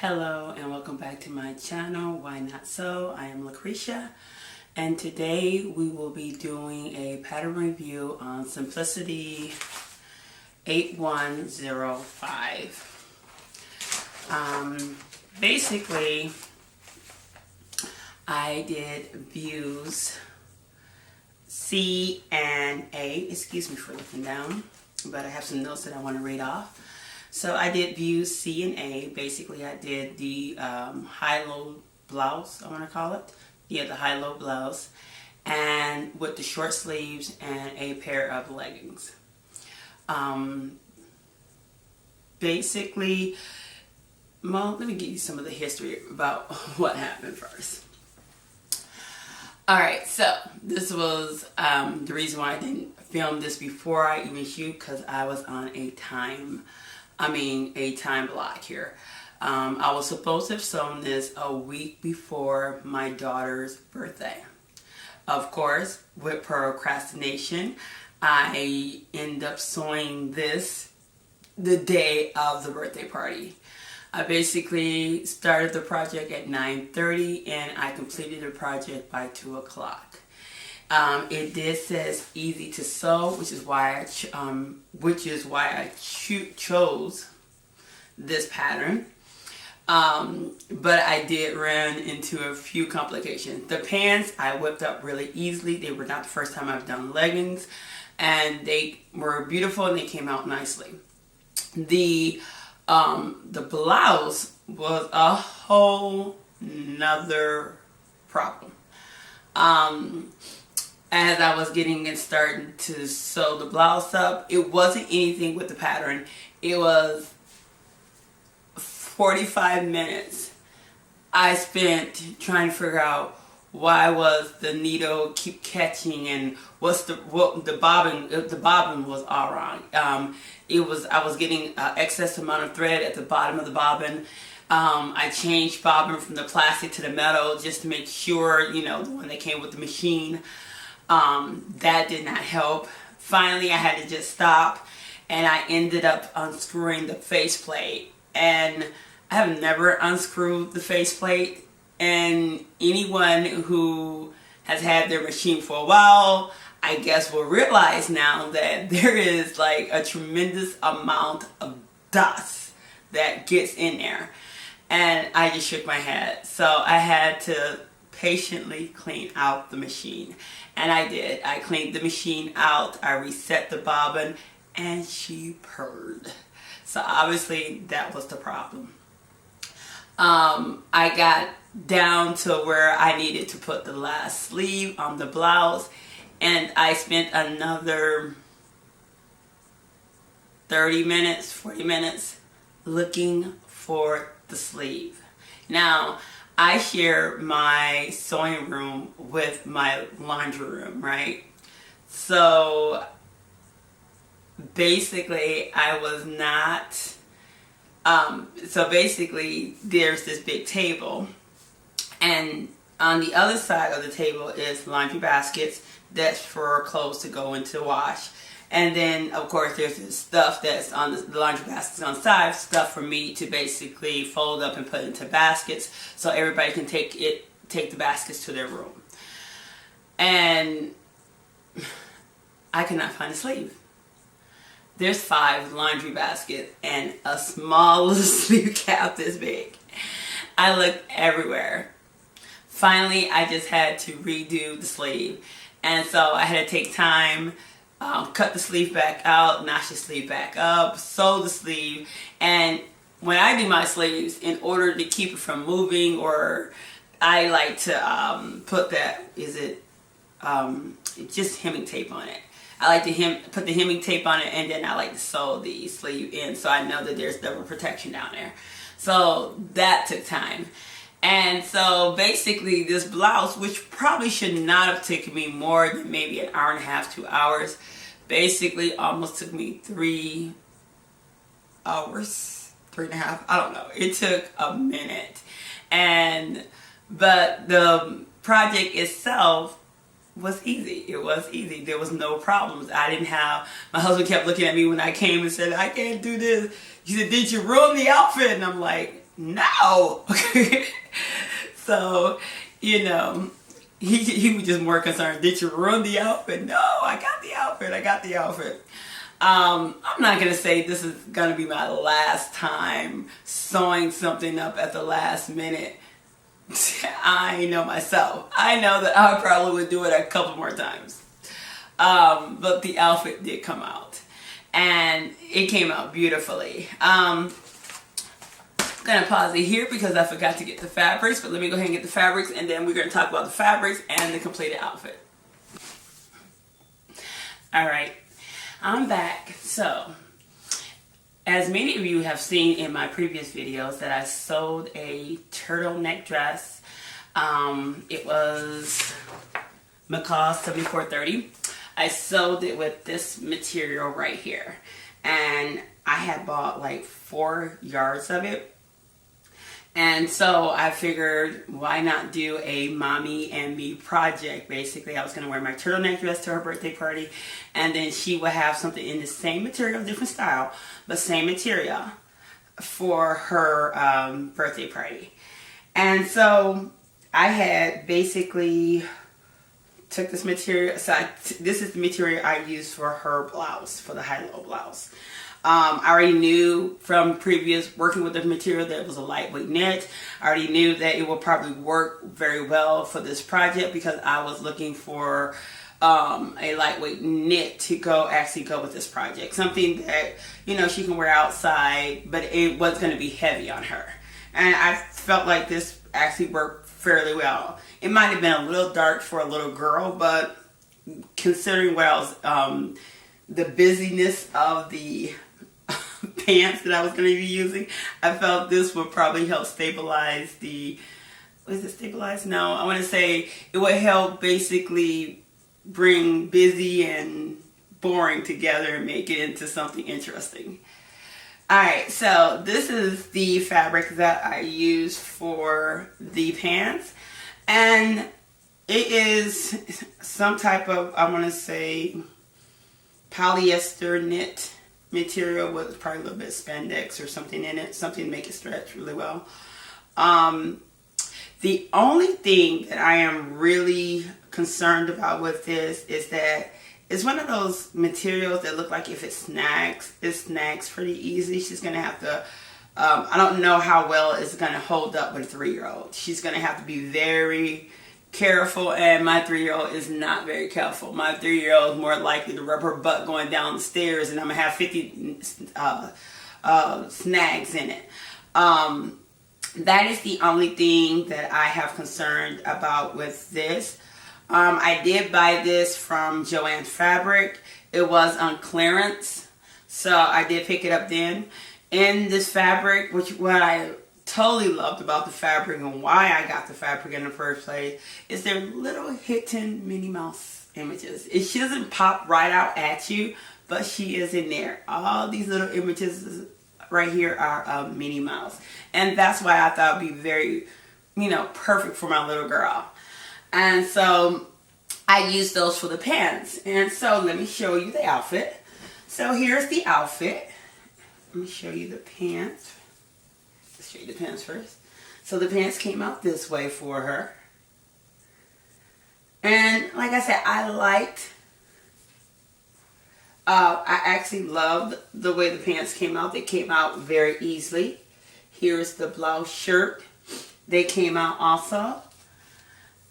Hello and welcome back to my channel, Why Not So? I am Lucretia, and today we will be doing a pattern review on Simplicity 8105. Basically, I did views C and A. Excuse me for looking down, but I have some notes that I want to read off. So I did views C and A. Basically, I did the high-low blouse, I want to call it. Yeah, the high-low blouse. And with the short sleeves and a pair of leggings. Basically, well, let me give you some of the history about what happened first. Alright, so this was the reason why I didn't film this before I even shoot, because I was on a time block here. I was supposed to have sewn this a week before my daughter's birthday. Of course, with procrastination, I end up sewing this the day of the birthday party. I basically started the project at 9:30 and I completed the project by 2 o'clock. It did says easy to sew, which is why I chose this pattern. But I did run into a few complications. The pants I whipped up really easily. They were not the first time I've done leggings, and they were beautiful and they came out nicely. The blouse was a whole nother problem. As I was getting it started to sew the blouse up, it wasn't anything with the pattern. It was 45 minutes I spent trying to figure out why was the needle keep catching and the bobbin was all wrong. I was getting excess amount of thread at the bottom of the bobbin. I changed bobbin from the plastic to the metal just to make sure, the one that came with the machine. That did not help. Finally, I had to just stop, and I ended up unscrewing the faceplate. And I have never unscrewed the faceplate, and anyone who has had their machine for a while, I guess, will realize now that there is like a tremendous amount of dust that gets in there. And I just shook my head. So I had to patiently clean out the machine. And I did. I cleaned the machine out, I reset the bobbin, and she purred. So obviously that was the problem. I got down to where I needed to put the last sleeve on the blouse, and I spent another 40 minutes looking for the sleeve. Now, I share my sewing room with my laundry room, right? So basically I was not, there's this big table, and on the other side of the table is laundry baskets that's for clothes to go into wash. And then, of course, there's this stuff that's on the laundry baskets on the side, stuff for me to basically fold up and put into baskets so everybody can take the baskets to their room. And I could not find a sleeve. There's 5 laundry baskets and a small little sleeve cap this big. I looked everywhere. Finally, I just had to redo the sleeve. And so I had to take time, cut the sleeve back out, notch the sleeve back up, sew the sleeve. And when I do my sleeves, in order to keep it from moving, or I like to put just hemming tape on it. I like to put the hemming tape on it, and then I like to sew the sleeve in so I know that there's double protection down there. So that took time. And so basically this blouse, which probably should not have taken me more than maybe an hour and a half, 2 hours, basically almost took me 3 hours, 3.5, I don't know. It took a minute. But the project itself was easy. It was easy. There was no problems. my husband kept looking at me when I came and said, I can't do this. He said, did you ruin the outfit? And I'm like, no. So, you know, he was just more concerned, did you ruin the outfit? No, I got the outfit. I got the outfit. I'm not going to say this is going to be my last time sewing something up at the last minute. I know myself. I know that I probably would do it a couple more times. But the outfit did come out. And it came out beautifully. I'm going to pause it here because I forgot to get the fabrics. But let me go ahead and get the fabrics. And then we're going to talk about the fabrics and the completed outfit. Alright. I'm back. So, as many of you have seen in my previous videos that I sewed a turtleneck dress. It was McCall 7430. I sewed it with this material right here. And I had bought like 4 yards of it. And so I figured, why not do a mommy and me project? Basically, I was going to wear my turtleneck dress to her birthday party. And then she would have something in the same material, different style, but same material for her birthday party. And so I had basically took this material. So this is the material I used for her blouse, for the high-low blouse. I already knew from previous working with the material that it was a lightweight knit. I already knew that it would probably work very well for this project because I was looking for a lightweight knit to actually go with this project. Something that, you know, she can wear outside, but it wasn't going to be heavy on her. And I felt like this actually worked fairly well. It might have been a little dark for a little girl, but considering what I was, the busyness of the pants that I was going to be using, I felt this would probably help stabilize the, is it stabilize? No, I want to say it would help basically bring busy and boring together and make it into something interesting. Alright, so this is the fabric that I use for the pants, and it is some type of, I want to say, polyester knit material with probably a little bit of spandex or something in it, something to make it stretch really well. The only thing that I am really concerned about with this is that it's one of those materials that look like if it snags pretty easy. She's going to have to, I don't know how well it's going to hold up with a 3-year-old. She's going to have to be very careful, and my 3-year-old is not very careful. My 3-year-old is more likely to rub her butt going down the stairs, and I'm going to have 50 snags in it. That is the only thing that I have concerned about with this. I did buy this from Joann Fabric. It was on clearance, so I did pick it up then. In this fabric, what I totally loved about the fabric and why I got the fabric in the first place is their little hidden Minnie Mouse images. She doesn't pop right out at you, but she is in there. All these little images right here are Minnie Mouse, and that's why I thought it'd be very, you know, perfect for my little girl. And so I used those for the pants. And so let me show you the outfit. So here's the outfit. Let me show you the pants. Let's show you the pants first. So the pants came out this way for her. And like I said, I actually loved the way the pants came out. They came out very easily. Here's the blouse shirt. They came out also.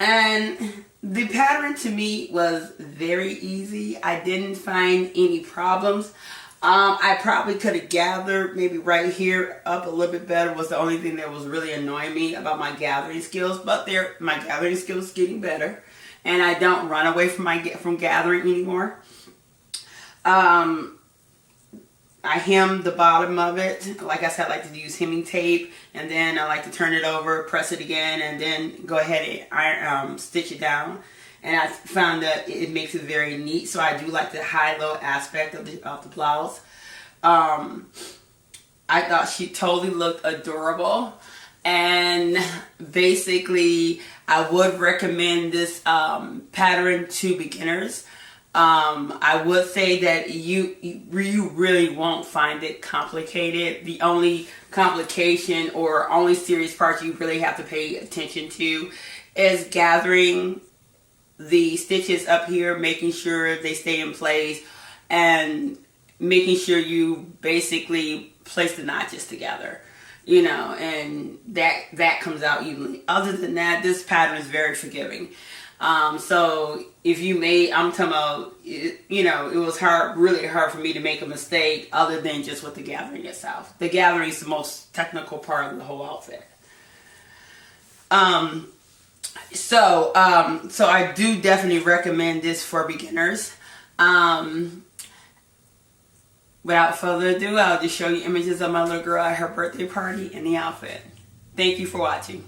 And the pattern to me was very easy. I didn't find any problems. I probably could have gathered maybe right here up a little bit better was the only thing that was really annoying me about my gathering skills. But my gathering skills getting better. And I don't run away from gathering anymore. I hem the bottom of it. Like I said, I like to use hemming tape, and then I like to turn it over, press it again, and then go ahead and stitch it down. And I found that it makes it very neat. So I do like the high-low aspect of the blouse. I thought she totally looked adorable, and basically I would recommend this pattern to beginners. I would say that you really won't find it complicated. The only complication or only serious part you really have to pay attention to is gathering the stitches up here, making sure they stay in place, and making sure you basically place the notches together, and that comes out evenly. Other than that, this pattern is very forgiving. So if you I'm talking about, it was really hard for me to make a mistake other than just with the gathering itself. The gathering is the most technical part of the whole outfit. So I do definitely recommend this for beginners. Without further ado, I'll just show you images of my little girl at her birthday party in the outfit. Thank you for watching.